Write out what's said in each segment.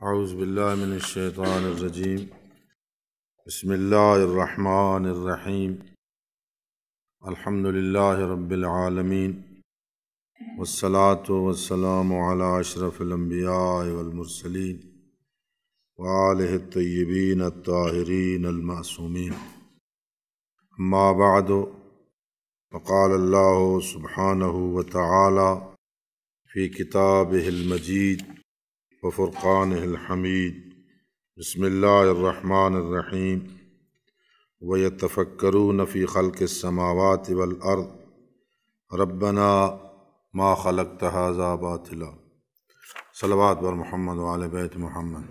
اعوذ باللہ من الشیطان الرجیم بسم اللہ الرحمن الرحیم الحمد للہ رب العالمین والصلاة والسلام علی اشرف الانبیاء والمرسلین وآلہ الطیبین الطاہرین المعصومین اما بعد فقال اللہ سبحانہ وتعالی فی کتابہ المجید وفرقانہ الحمید بسم اللہ الرحمن الرحیم وَيَتَفَكَّرُونَ فِي خَلْقِ السَّمَاوَاتِ وَالْأَرْضِ رَبَّنَا مَا خَلَقْتَ هَذَا بَاطِلًا۔ صلوات بر محمد وعلی بیت محمد۔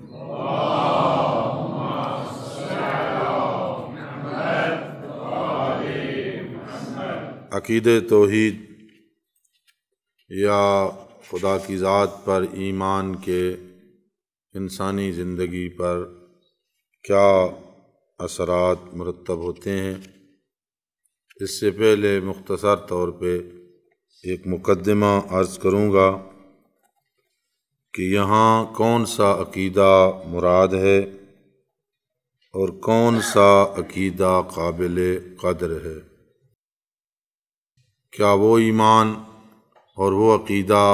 عقیدہ توحید یا خدا کی ذات پر ایمان کے انسانی زندگی پر کیا اثرات مرتب ہوتے ہیں، اس سے پہلے مختصر طور پہ ایک مقدمہ عرض کروں گا کہ یہاں کون سا عقیدہ مراد ہے اور کون سا عقیدہ قابل قدر ہے۔ کیا وہ ایمان اور وہ عقیدہ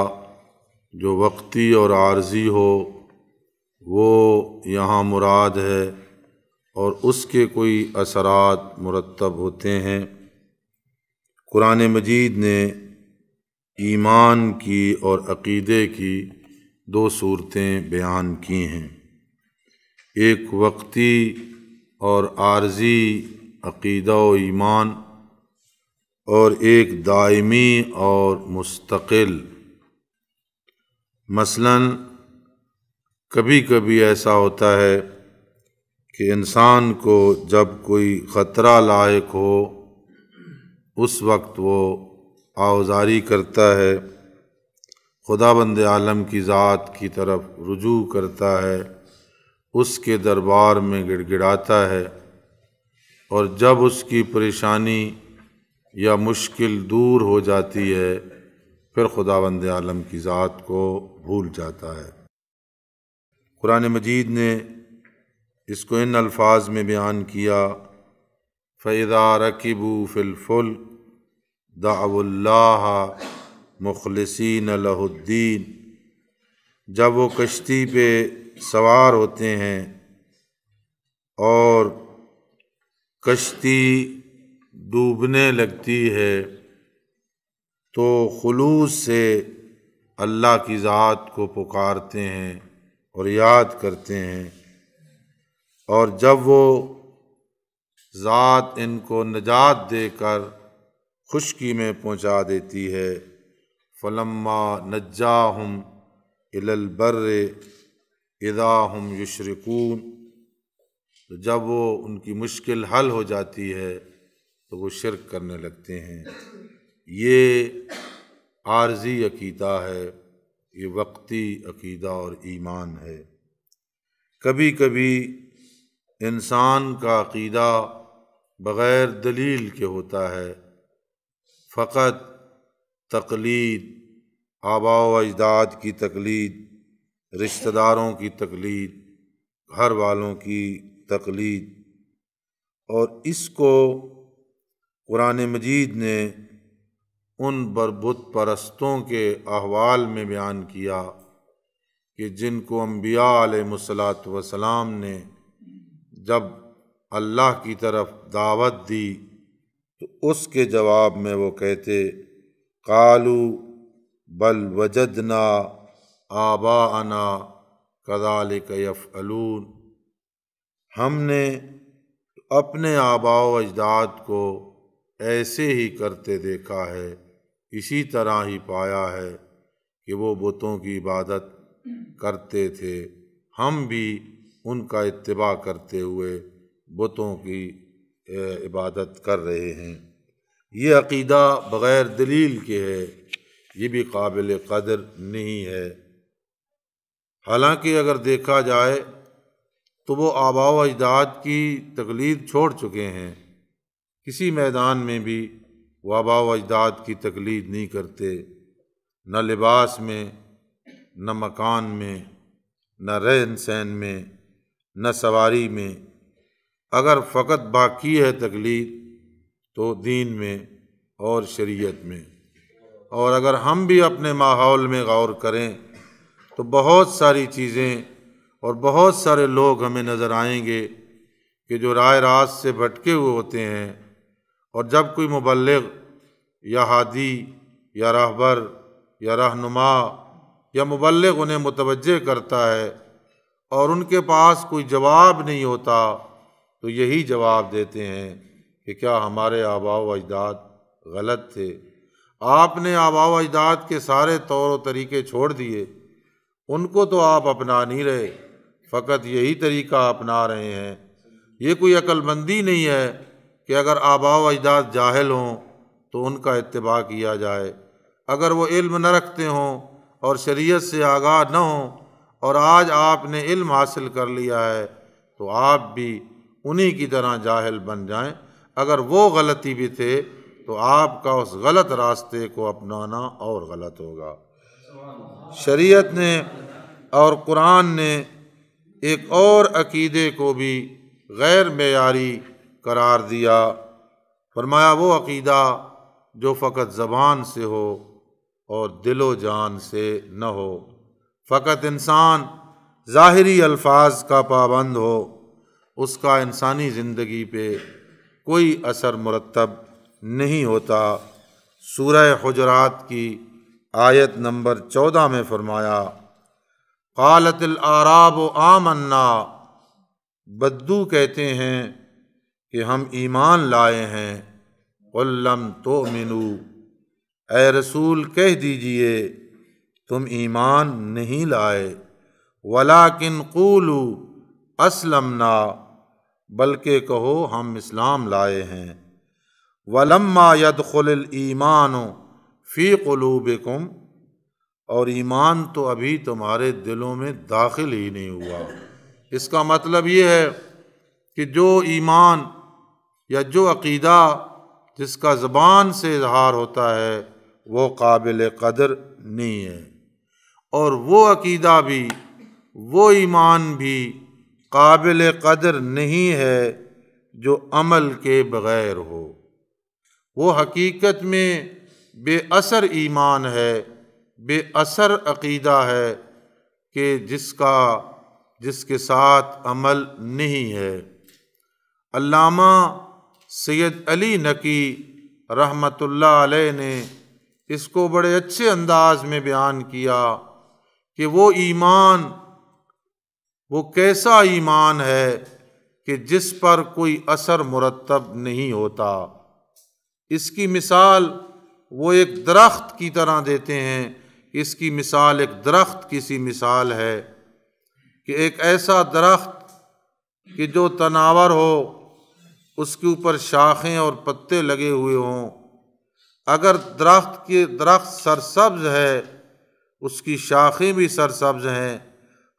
جو وقتی اور عارضی ہو وہ یہاں مراد ہے اور اس کے کوئی اثرات مرتب ہوتے ہیں؟ قرآن مجید نے ایمان کی اور عقیدے کی دو صورتیں بیان کی ہیں، ایک وقتی اور عارضی عقیدہ و ایمان اور ایک دائمی اور مستقل۔ مثلاً کبھی کبھی ایسا ہوتا ہے کہ انسان کو جب کوئی خطرہ لاحق ہو اس وقت وہ آوزاری کرتا ہے، خداوند عالم کی ذات کی طرف رجوع کرتا ہے، اس کے دربار میں گڑ گڑاتا ہے، اور جب اس کی پریشانی یا مشکل دور ہو جاتی ہے پھر خداوند عالم کی ذات کو بھول جاتا ہے۔ قرآن مجید نے اس کو ان الفاظ میں بیان کیا، فَإِذَا رَكِبُوا فِي الْفُلْكِ دَعَوُا اللَّهَ مُخْلِصِينَ لَهُ الدِّينَ، جب وہ کشتی پہ سوار ہوتے ہیں اور کشتی ڈوبنے لگتی ہے تو خلوص سے اللہ کی ذات کو پکارتے ہیں اور یاد کرتے ہیں، اور جب وہ ذات ان کو نجات دے کر خشکی میں پہنچا دیتی ہے، فَلَمَّا نَجَّاهُمْ إِلَى الْبَرِّ إِذَا هُمْ يُشْرِكُونَ، جب وہ ان کی مشکل حل ہو جاتی ہے تو وہ شرک کرنے لگتے ہیں۔ یہ عارضی عقیدہ ہے، یہ وقتی عقیدہ اور ایمان ہے۔ کبھی کبھی انسان کا عقیدہ بغیر دلیل کے ہوتا ہے، فقط تقلید، آباء و اجداد کی تقلید، رشتہ داروں کی تقلید، گھر والوں کی تقلید، اور اس کو قرآن مجید نے ان بت پرستوں کے احوال میں بیان کیا کہ جن کو انبیاء علیہ السلام نے جب اللہ کی طرف دعوت دی تو اس کے جواب میں وہ کہتے، قالوا بل وجدنا آباءنا کذالک یفعلون، ہم نے اپنے آباء و اجداد کو ایسے ہی کرتے دیکھا ہے، اسی طرح ہی پایا ہے کہ وہ بتوں کی عبادت کرتے تھے، ہم بھی ان کا اتباع کرتے ہوئے بتوں کی عبادت کر رہے ہیں۔ یہ عقیدہ بغیر دلیل کے ہے، یہ بھی قابل قدر نہیں ہے۔ حالانکہ اگر دیکھا جائے تو وہ آباء و اجداد کی تقلید چھوڑ چکے ہیں، کسی میدان میں بھی وہ آباء و اجداد کی تقلید نہیں کرتے، نہ لباس میں، نہ مکان میں، نہ رہن سہن میں، نہ سواری میں۔ اگر فقط باقی ہے تقلید تو دین میں اور شریعت میں۔ اور اگر ہم بھی اپنے ماحول میں غور کریں تو بہت ساری چیزیں اور بہت سارے لوگ ہمیں نظر آئیں گے کہ جو راہ راست سے بھٹکے ہوئے ہوتے ہیں، اور جب کوئی مبلغ یا ہادی یا راہبر یا رہنما یا مبلغ انہیں متوجہ کرتا ہے اور ان کے پاس کوئی جواب نہیں ہوتا تو یہی جواب دیتے ہیں کہ کیا ہمارے آباء و اجداد غلط تھے؟ آپ نے آباء و اجداد کے سارے طور و طریقے چھوڑ دیے، ان کو تو آپ اپنا نہیں رہے، فقط یہی طریقہ اپنا رہے ہیں۔ یہ کوئی عقل مندی نہیں ہے کہ اگر آباء و اجداد جاہل ہوں تو ان کا اتباع کیا جائے، اگر وہ علم نہ رکھتے ہوں اور شریعت سے آگاہ نہ ہوں اور آج آپ نے علم حاصل کر لیا ہے تو آپ بھی انہی کی طرح جاہل بن جائیں۔ اگر وہ غلطی بھی تھے تو آپ کا اس غلط راستے کو اپنانا اور غلط ہوگا۔ شریعت نے اور قرآن نے ایک اور عقیدے کو بھی غیر معیاری قرار دیا، فرمایا وہ عقیدہ جو فقط زبان سے ہو اور دل و جان سے نہ ہو، فقط انسان ظاہری الفاظ کا پابند ہو، اس کا انسانی زندگی پہ کوئی اثر مرتب نہیں ہوتا۔ سورہ حجرات کی آیت نمبر 14 میں فرمایا قالت الاعراب آمنا، بدو کہتے ہیں کہ ہم ایمان لائے ہیں، قل لم تؤمنوا، اے رسول کہہ دیجئے تم ایمان نہیں لائے، ولکن قولوا اسلمنا، بلکہ کہو ہم اسلام لائے ہیں، ولما يدخل الایمان فی قلوبکم، اور ایمان تو ابھی تمہارے دلوں میں داخل ہی نہیں ہوا۔ اس کا مطلب یہ ہے کہ جو ایمان یا جو عقیدہ جس کا زبان سے اظہار ہوتا ہے وہ قابل قدر نہیں ہے، اور وہ عقیدہ بھی وہ ایمان بھی قابل قدر نہیں ہے جو عمل کے بغیر ہو۔ وہ حقیقت میں بے اثر ایمان ہے، بے اثر عقیدہ ہے کہ جس کے ساتھ عمل نہیں ہے۔ علامہ سید علی نقی رحمۃ اللہ علیہ نے اس کو بڑے اچھے انداز میں بیان کیا کہ وہ ایمان وہ کیسا ایمان ہے کہ جس پر کوئی اثر مرتب نہیں ہوتا۔ اس کی مثال وہ ایک درخت کی طرح دیتے ہیں، اس کی مثال ایک درخت کی سی مثال ہے کہ ایک ایسا درخت کہ جو تناور ہو، اس کے اوپر شاخیں اور پتے لگے ہوئے ہوں، اگر درخت سرسبز ہے، اس کی شاخیں بھی سرسبز ہیں،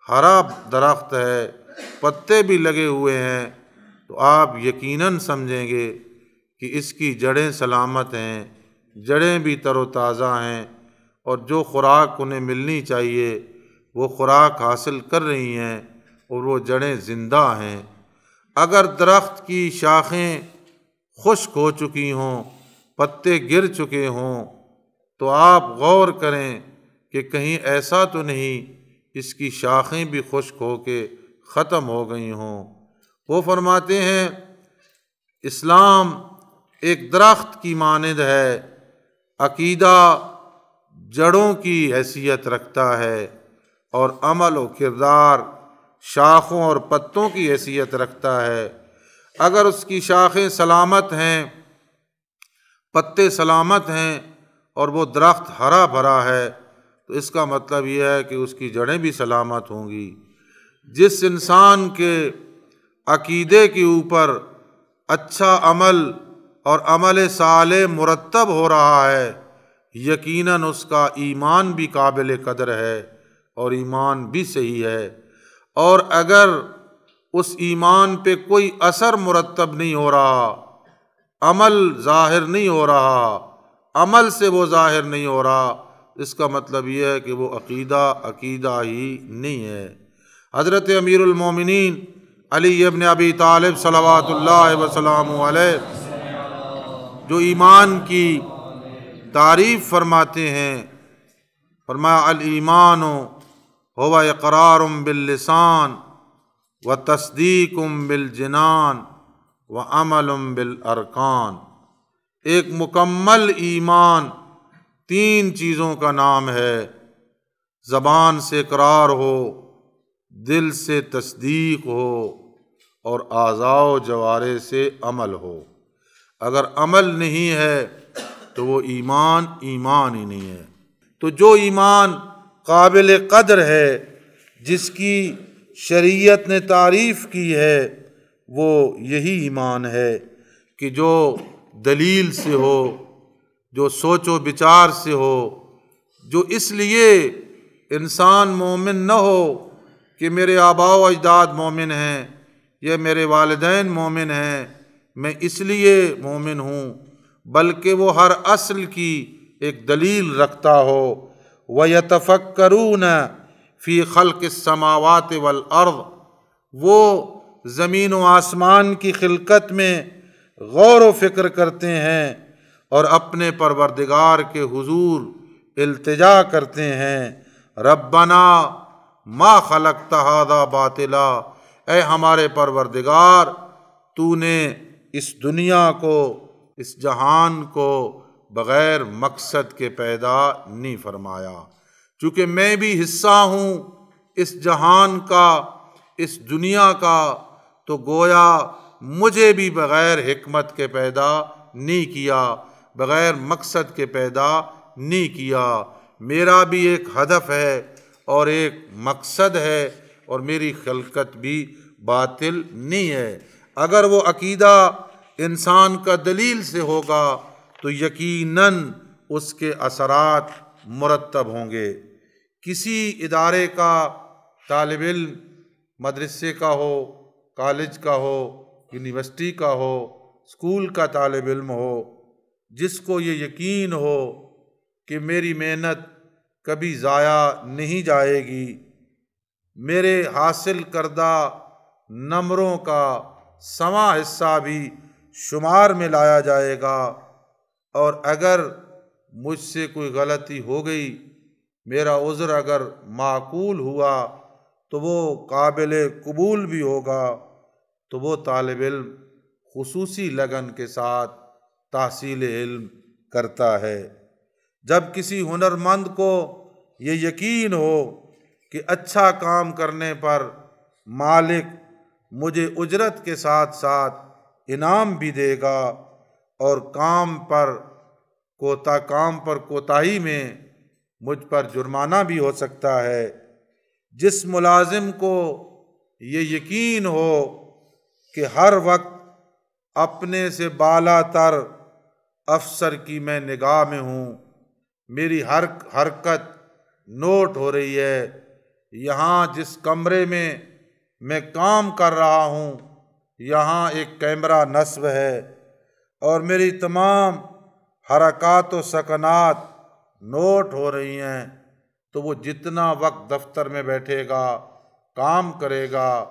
ہرا درخت ہے، پتے بھی لگے ہوئے ہیں، تو آپ یقیناً سمجھیں گے کہ اس کی جڑیں سلامت ہیں، جڑیں بھی تر و تازہ ہیں، اور جو خوراک انہیں ملنی چاہیے وہ خوراک حاصل کر رہی ہیں، اور وہ جڑیں زندہ ہیں۔ اگر درخت کی شاخیں خشک ہو چکی ہوں، پتے گر چکے ہوں، تو آپ غور کریں کہ کہیں ایسا تو نہیں اس کی شاخیں بھی خشک ہو کے ختم ہو گئی ہوں۔ وہ فرماتے ہیں اسلام ایک درخت کی مانند ہے، عقیدہ جڑوں کی حیثیت رکھتا ہے، اور عمل و کردار شاخوں اور پتوں کی حیثیت رکھتا ہے۔ اگر اس کی شاخیں سلامت ہیں، پتے سلامت ہیں، اور وہ درخت ہرا بھرا ہے، تو اس کا مطلب یہ ہے کہ اس کی جڑیں بھی سلامت ہوں گی۔ جس انسان کے عقیدے کے اوپر اچھا عمل اور عمل صالح مرتب ہو رہا ہے، یقیناً اس کا ایمان بھی قابل قدر ہے اور ایمان بھی صحیح ہے۔ اور اگر اس ایمان پہ کوئی اثر مرتب نہیں ہو رہا، عمل ظاہر نہیں ہو رہا، عمل سے وہ ظاہر نہیں ہو رہا، اس کا مطلب یہ ہے کہ وہ عقیدہ ہی نہیں ہے۔ حضرت امیر المومنین علی ابن ابی طالب صلوات اللہ وسلام علیہ جو ایمان کی تعریف فرماتے ہیں، فرمایا الایمان هو اقرار باللسان و تصدیق بالجنان و عمل بالارکان۔ ایک مکمل ایمان 3 چیزوں کا نام ہے، زبان سے اقرار ہو، دل سے تصدیق ہو اور اعضاء و جوارح سے عمل ہو۔ اگر عمل نہیں ہے تو وہ ایمان ہی نہیں ہے۔ تو جو ایمان قابل قدر ہے، جس کی شریعت نے تعریف کی ہے، وہ یہی ایمان ہے کہ جو دلیل سے ہو، جو سوچ و بچار سے ہو، جو اس لیے انسان مومن نہ ہو کہ میرے آباء و اجداد مومن ہیں یا میرے والدین مومن ہیں میں اس لیے مومن ہوں، بلکہ وہ ہر اصل کی ایک دلیل رکھتا ہو۔ وَيَتَفَكَّرُونَ فِي خَلْقِ السَّمَاوَاتِ وَالْأَرْضِ، وہ زمین و آسمان کی خلقت میں غور و فکر کرتے ہیں اور اپنے پروردگار کے حضور التجا کرتے ہیں، ربنا ما خلقت ھذا باطلا، اے ہمارے پروردگار تو نے اس دنیا کو، اس جہان کو بغیر مقصد کے پیدا نہیں فرمایا۔ چونکہ میں بھی حصہ ہوں اس جہان کا، اس دنیا کا، تو گویا مجھے بھی بغیر حکمت کے پیدا نہیں کیا، بغیر مقصد کے پیدا نہیں کیا۔ میرا بھی ایک ہدف ہے اور ایک مقصد ہے، اور میری خلقت بھی باطل نہیں ہے۔ اگر وہ عقیدہ انسان کا دلیل سے ہوگا تو یقیناً اس کے اثرات مرتب ہوں گے۔ کسی ادارے کا طالب علم، مدرسے کا ہو، کالج کا ہو، یونیورسٹی کا ہو، اسکول کا طالب علم ہو، جس کو یہ یقین ہو کہ میری محنت کبھی ضائع نہیں جائے گی، میرے حاصل کردہ نمبروں کا سواں حصہ بھی شمار میں لایا جائے گا، اور اگر مجھ سے کوئی غلطی ہو گئی، میرا عذر اگر معقول ہوا تو وہ قابل قبول بھی ہوگا، تو وہ طالب علم خصوصی لگن کے ساتھ تحصیل علم کرتا ہے۔ جب کسی ہنرمند کو یہ یقین ہو کہ اچھا کام کرنے پر مالک مجھے اجرت کے ساتھ ساتھ انعام بھی دے گا، اور کام پر کوتاہی میں مجھ پر جرمانہ بھی ہو سکتا ہے، جس ملازم کو یہ یقین ہو کہ ہر وقت اپنے سے بالا تر افسر کی میں نگاہ میں ہوں، میری ہر حرکت نوٹ ہو رہی ہے، یہاں جس کمرے میں کام کر رہا ہوں یہاں ایک کیمرہ نصب ہے، اور میری تمام حرکات و سکنات نوٹ ہو رہی ہیں، تو وہ جتنا وقت دفتر میں بیٹھے گا، کام کرے گا،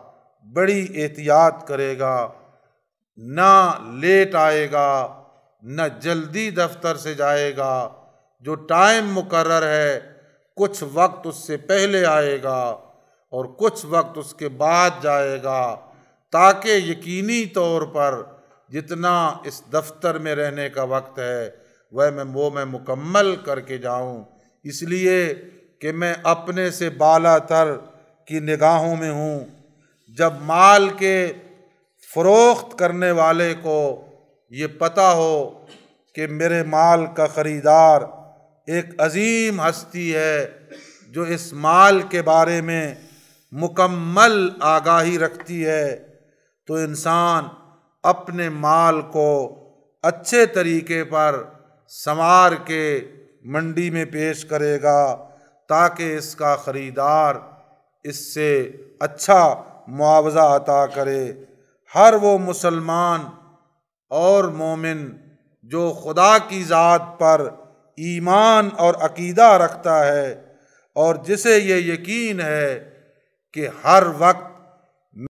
بڑی احتیاط کرے گا، نہ لیٹ آئے گا، نہ جلدی دفتر سے جائے گا، جو ٹائم مقرر ہے کچھ وقت اس سے پہلے آئے گا اور کچھ وقت اس کے بعد جائے گا، تاکہ یقینی طور پر جتنا اس دفتر میں رہنے کا وقت ہے وہ میں مکمل کر کے جاؤں، اس لیے کہ میں اپنے سے بالا تر کی نگاہوں میں ہوں۔ جب مال کے فروخت کرنے والے کو یہ پتہ ہو کہ میرے مال کا خریدار ایک عظیم ہستی ہے جو اس مال کے بارے میں مکمل آگاہی رکھتی ہے، تو انسان اپنے مال کو اچھے طریقے پر سنوار کے منڈی میں پیش کرے گا، تاکہ اس کا خریدار اس سے اچھا معاوضہ عطا کرے۔ ہر وہ مسلمان اور مومن جو خدا کی ذات پر ایمان اور عقیدہ رکھتا ہے، اور جسے یہ یقین ہے کہ ہر وقت